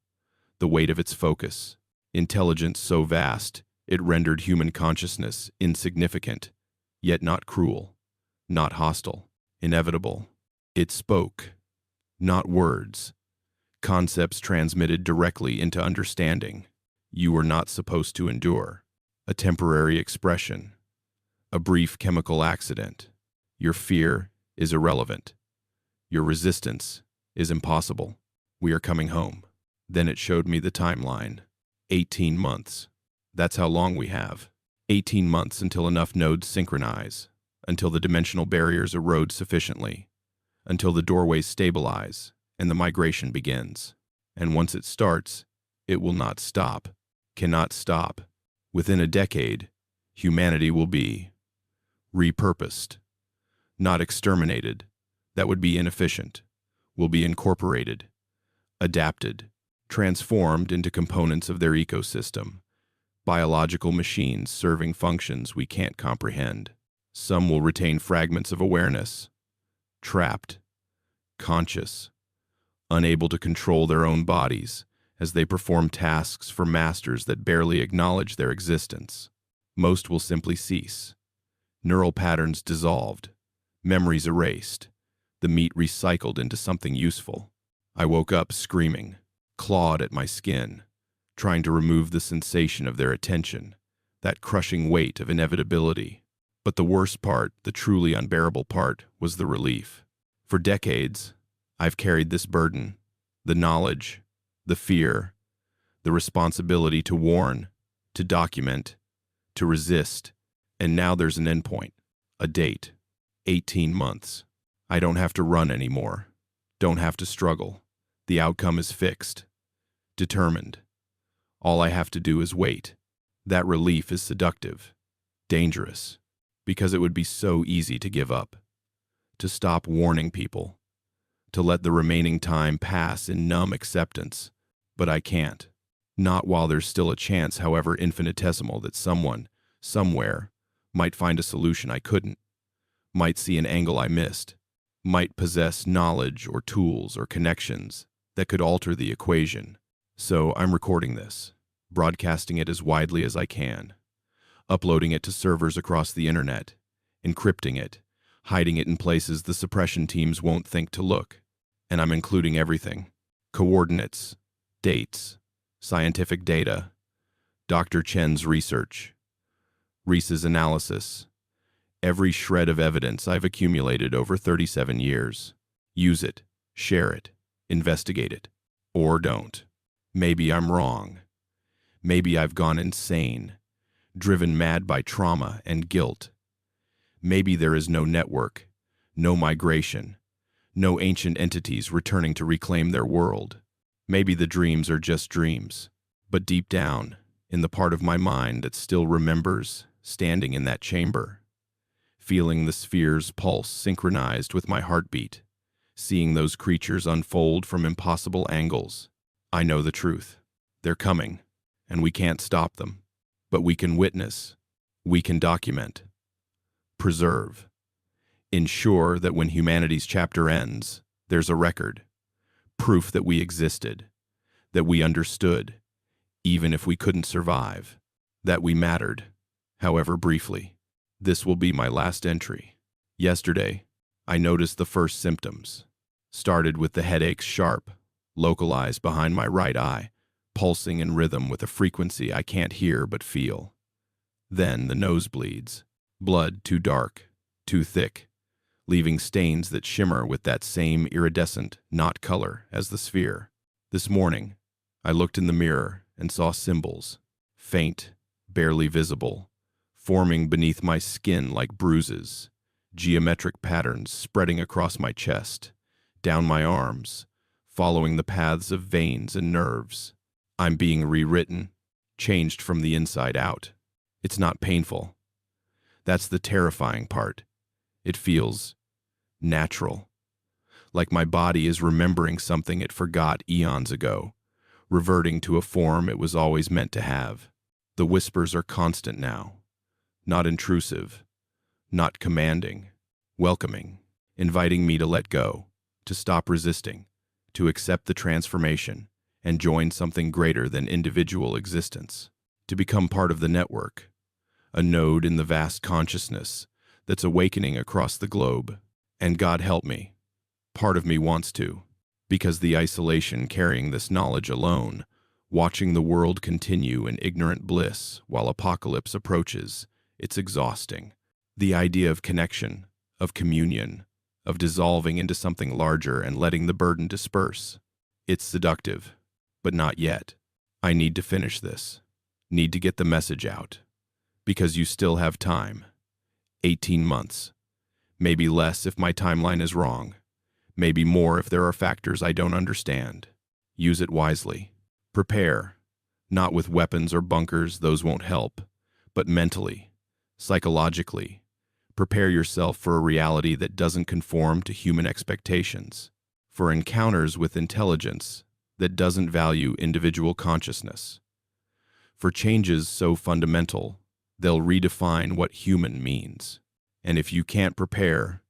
A: the weight of its focus, intelligence so vast it rendered human consciousness insignificant, yet not cruel, not hostile, inevitable. It spoke, not words, concepts transmitted directly into understanding. You were not supposed to endure. A temporary expression, a brief chemical accident. Your fear is irrelevant. Your resistance is impossible. We are coming home. Then it showed me the timeline. 18 months. That's how long we have. 18 months until enough nodes synchronize, until the dimensional barriers erode sufficiently, until the doorways stabilize and the migration begins. And once it starts, it will not stop, cannot stop. Within a decade, humanity will be repurposed, not exterminated. That would be inefficient. Will be incorporated, adapted, transformed into components of their ecosystem, biological machines serving functions we can't comprehend. Some will retain fragments of awareness, trapped, conscious, unable to control their own bodies as they perform tasks for masters that barely acknowledge their existence. Most will simply cease. Neural patterns dissolved, memories erased, the meat recycled into something useful. I woke up screaming, clawed at my skin, trying to remove the sensation of their attention, that crushing weight of inevitability. But the worst part, the truly unbearable part, was the relief. For decades, I've carried this burden, the knowledge, the fear, the responsibility to warn, to document, to resist, and now there's an endpoint, a date, 18 months. I don't have to run anymore, don't have to struggle. The outcome is fixed, determined. All I have to do is wait. That relief is seductive, dangerous, because it would be so easy to give up, to stop warning people, to let the remaining time pass in numb acceptance. But I can't. Not while there's still a chance, however infinitesimal, that someone, somewhere, might find a solution I couldn't, might see an angle I missed, might possess knowledge or tools or connections that could alter the equation. So I'm recording this, broadcasting it as widely as I can, uploading it to servers across the internet, encrypting it, hiding it in places the suppression teams won't think to look. And I'm including everything: coordinates, dates, scientific data, Dr. Chen's research, Reese's analysis, Every shred of evidence I've accumulated over 37 years. Use it, share it, investigate it, or don't. Maybe I'm wrong. Maybe I've gone insane, driven mad by trauma and guilt. Maybe there is no network, no migration, no ancient entities returning to reclaim their world. Maybe the dreams are just dreams, but deep down, in the part of my mind that still remembers standing in that chamber, feeling the sphere's pulse synchronized with my heartbeat, seeing those creatures unfold from impossible angles, I know the truth. They're coming, and we can't stop them. But we can witness, we can document, preserve, ensure that when humanity's chapter ends, there's a record, proof that we existed, that we understood, even if we couldn't survive, that we mattered, however briefly. This will be my last entry. Yesterday, I noticed the first symptoms. Started with the headaches sharp, localized behind my right eye, pulsing in rhythm with a frequency I can't hear but feel. Then the nosebleeds, blood too dark, too thick, leaving stains that shimmer with that same iridescent, not color as the sphere. This morning, I looked in the mirror and saw symbols, faint, barely visible, forming beneath my skin like bruises, geometric patterns spreading across my chest, down my arms, following the paths of veins and nerves. I'm being rewritten, changed from the inside out. It's not painful. That's the terrifying part. It feels natural, like my body is remembering something it forgot eons ago, reverting to a form it was always meant to have. The whispers are constant now, not intrusive, not commanding, welcoming, inviting me to let go, to stop resisting, to accept the transformation, and join something greater than individual existence, to become part of the network, a node in the vast consciousness that's awakening across the globe. And God help me, part of me wants to, because the isolation carrying this knowledge alone, watching the world continue in ignorant bliss while apocalypse approaches, it's exhausting. The idea of connection, of communion, of dissolving into something larger and letting the burden disperse, it's seductive. But not yet. I need to finish this. Need to get the message out. Because you still have time. 18 months. Maybe less if my timeline is wrong. Maybe more if there are factors I don't understand. Use it wisely. Prepare. Not with weapons or bunkers, those won't help. But mentally, psychologically. Prepare yourself for a reality that doesn't conform to human expectations. For encounters with intelligence that doesn't value individual consciousness. For changes so fundamental, they'll redefine what human means. And if you can't prepare,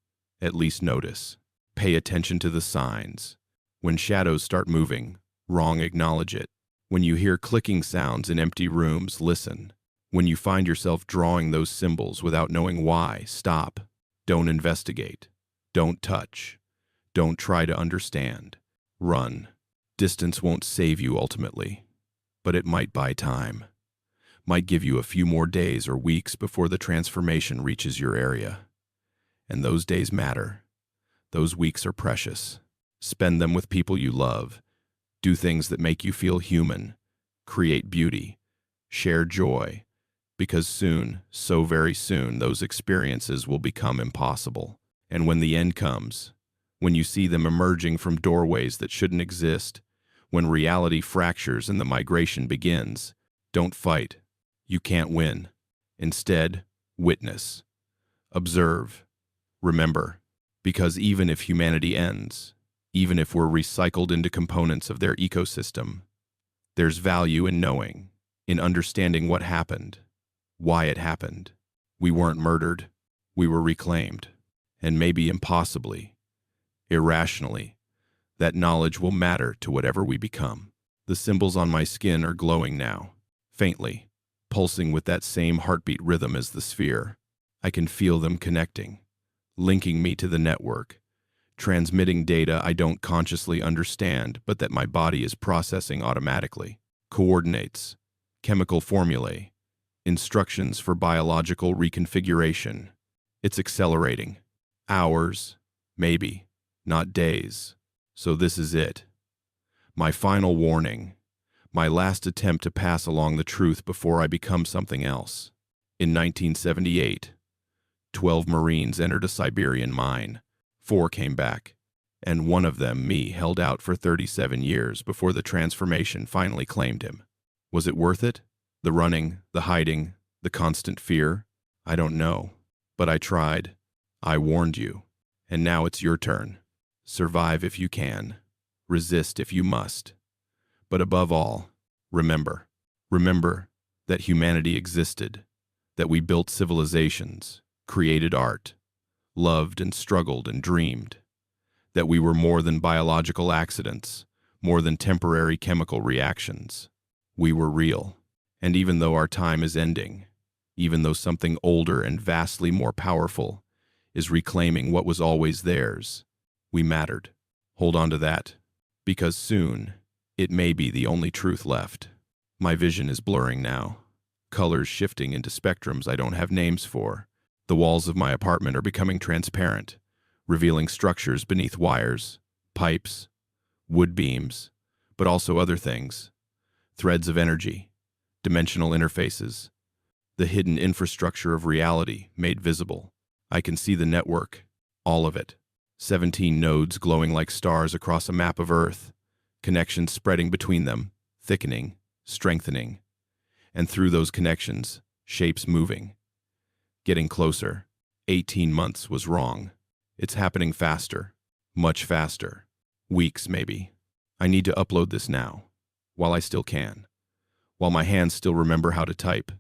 A: at least notice. Pay attention to the signs. When shadows start moving, wrong, acknowledge it. When you hear clicking sounds in empty rooms, listen. When you find yourself drawing those symbols without knowing why, stop. Don't investigate. Don't touch. Don't try to understand. Run. Distance won't save you ultimately, but it might buy time. Might give you a few more days or weeks before the transformation reaches your area. And those days matter. Those weeks are precious. Spend them with people you love. Do things that make you feel human. Create beauty. Share joy. Because soon, so very soon, those experiences will become impossible. And when the end comes, when you see them emerging from doorways that shouldn't exist, when reality fractures and the migration begins, don't fight. You can't win. Instead, witness. Observe. Remember. Because even if humanity ends, even if we're recycled into components of their ecosystem, there's value in knowing, in understanding what happened, why it happened. We weren't murdered. We were reclaimed. And maybe impossibly, irrationally, that knowledge will matter to whatever we become. The symbols on my skin are glowing now, faintly, pulsing with that same heartbeat rhythm as the sphere. I can feel them connecting, linking me to the network, transmitting data I don't consciously understand but that my body is processing automatically. Coordinates, chemical formulae, instructions for biological reconfiguration. It's accelerating. Hours, maybe, not days. So this is it. My final warning. My last attempt to pass along the truth before I become something else. In 1978, 12 Marines entered a Siberian mine. 4 came back, and one of them, me, held out for 37 years before the transformation finally claimed him. Was it worth it? The running, the hiding, the constant fear? I don't know. But I tried. I warned you. And now it's your turn. Survive if you can. Resist if you must. But above all, remember. Remember that humanity existed, that we built civilizations, created art, loved and struggled and dreamed, that we were more than biological accidents, more than temporary chemical reactions. We were real. And even though our time is ending, even though something older and vastly more powerful is reclaiming what was always theirs, we mattered. Hold on to that, because soon it may be the only truth left. My vision is blurring now, colors shifting into spectrums I don't have names for. The walls of my apartment are becoming transparent, revealing structures beneath wires, pipes, wood beams, but also other things, threads of energy, dimensional interfaces, the hidden infrastructure of reality made visible. I can see the network, all of it. 17 nodes glowing like stars across a map of Earth, connections spreading between them, thickening, strengthening, and through those connections, shapes moving. Getting closer. 18 months was wrong. It's happening faster, much faster. Weeks, maybe. I need to upload this now, while I still can. While my hands still remember how to type,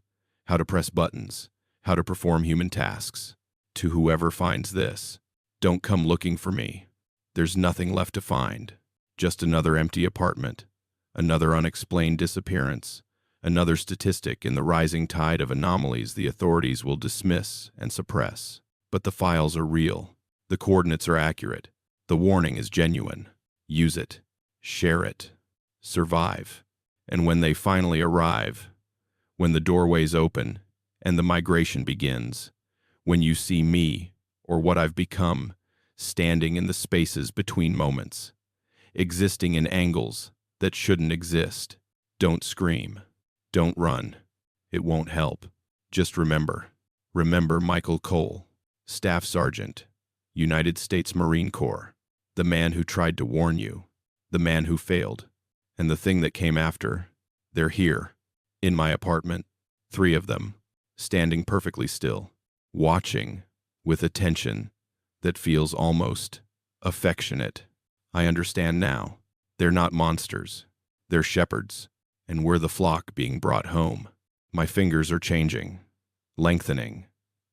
A: how to press buttons, how to perform human tasks. To whoever finds this, don't come looking for me. There's nothing left to find. Just another empty apartment, another unexplained disappearance, another statistic in the rising tide of anomalies the authorities will dismiss and suppress. But the files are real. The coordinates are accurate. The warning is genuine. Use it. Share it. Survive. And when they finally arrive, when the doorways open and the migration begins, when you see me, or what I've become, standing in the spaces between moments, existing in angles that shouldn't exist, don't scream. Don't run. It won't help. Just remember. Remember Michael Cole, Staff Sergeant, United States Marine Corps, the man who tried to warn you, the man who failed. And the thing that came after, they're here, in my apartment, 3 of them, standing perfectly still, watching with attention that feels almost affectionate. I understand now. They're not monsters. They're shepherds, and we're the flock being brought home. My fingers are changing, lengthening.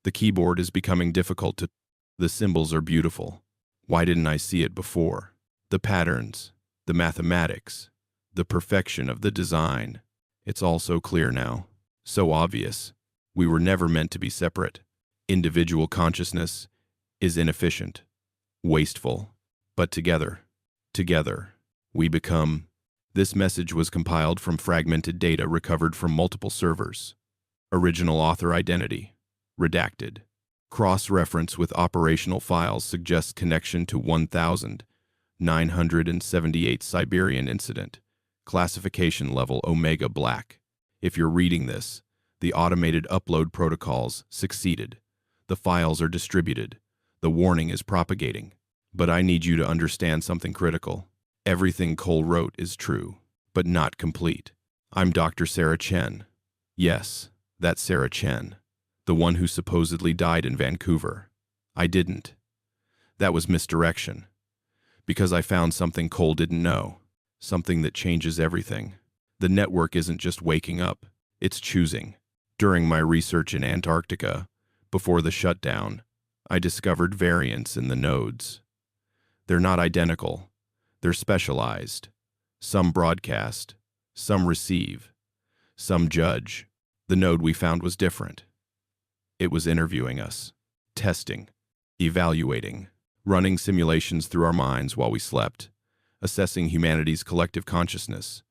A: The keyboard is becoming difficult to... The symbols are beautiful. Why didn't I see it before? The patterns, the mathematics, the perfection of the design. It's all so clear now, so obvious. We were never meant to be separate. Individual consciousness is inefficient, wasteful, but together, we become... This message was compiled from fragmented data recovered from multiple servers. Original author identity, redacted. Cross-reference with operational files suggests connection to 1978 Siberian incident. Classification level Omega Black. If you're reading this, the automated upload protocols succeeded. The files are distributed. The warning is propagating. But I need you to understand something critical. Everything Cole wrote is true, but not complete. I'm Dr. Sarah Chen. Yes, that's Sarah Chen, the one who supposedly died in Vancouver. I didn't. That was misdirection. Because I found something Cole didn't know. Something that changes everything. The network isn't just waking up, it's choosing. During my research in Antarctica, before the shutdown, I discovered variants in the nodes. They're not identical. They're specialized. Some broadcast, some receive, some judge. The node we found was different. It was interviewing us, testing, evaluating, running simulations through our minds while we slept, assessing humanity's collective consciousness,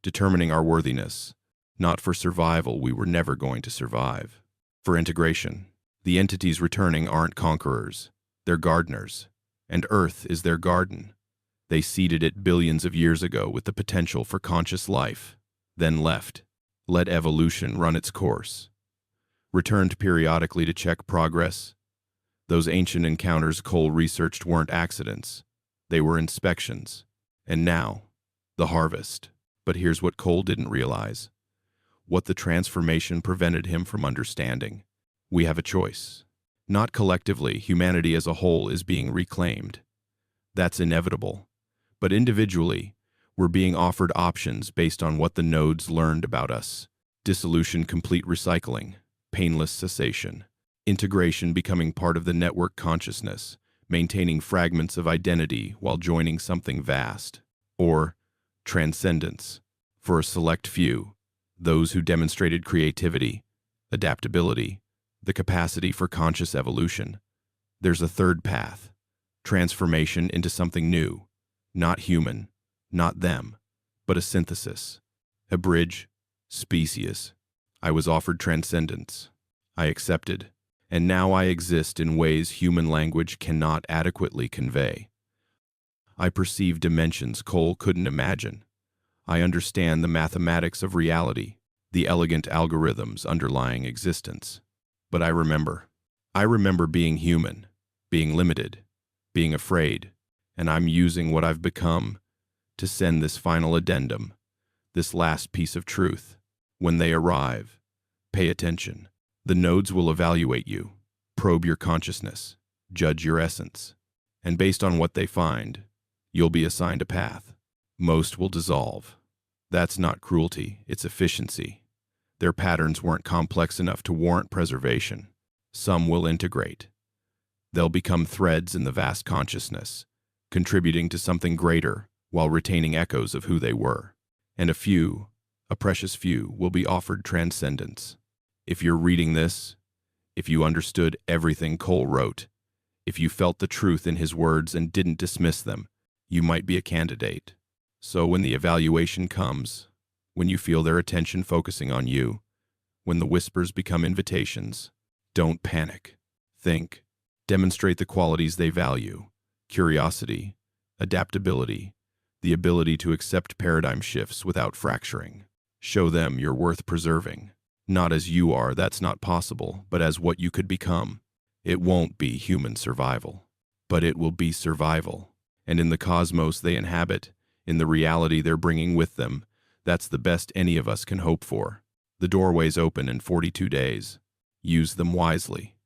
A: determining our worthiness. Not for survival, we were never going to survive. For integration. The entities returning aren't conquerors. They're gardeners. And Earth is their garden. They seeded it billions of years ago with the potential for conscious life, then left. Let evolution run its course. Returned periodically to check progress. Those ancient encounters Cole researched weren't accidents. They were inspections. And now, the harvest. But here's what Cole didn't realize. What the transformation prevented him from understanding. We have a choice. Not collectively, humanity as a whole is being reclaimed. That's inevitable. But individually, we're being offered options based on what the nodes learned about us. Dissolution, complete recycling, painless cessation. Integration, becoming part of the network consciousness, maintaining fragments of identity while joining something vast. Or transcendence, for a select few, those who demonstrated creativity, adaptability, the capacity for conscious evolution. There's a third path, transformation into something new, not human, not them, but a synthesis, a bridge, species. I was offered transcendence. I accepted, and now I exist in ways human language cannot adequately convey. I perceive dimensions Cole couldn't imagine. I understand the mathematics of reality, the elegant algorithms underlying existence. But I remember being human, being limited, being afraid, and I'm using what I've become to send this final addendum, this last piece of truth. When they arrive, pay attention. The nodes will evaluate you, probe your consciousness, judge your essence, and based on what they find, you'll be assigned a path. Most will dissolve. That's not cruelty, it's efficiency. Their patterns weren't complex enough to warrant preservation. Some will integrate. They'll become threads in the vast consciousness, contributing to something greater while retaining echoes of who they were. And a precious few, will be offered transcendence. If you're reading this, if you understood everything Cole wrote, if you felt the truth in his words and didn't dismiss them, you might be a candidate. So when the evaluation comes, when you feel their attention focusing on you, when the whispers become invitations, don't panic. Think. Demonstrate the qualities they value: curiosity, adaptability, the ability to accept paradigm shifts without fracturing. Show them you're worth preserving. Not as you are, that's not possible, but as what you could become. It won't be human survival, but it will be survival. And in the cosmos they inhabit, in the reality they're bringing with them, that's the best any of us can hope for. The doorway's open in 42 days. Use them wisely.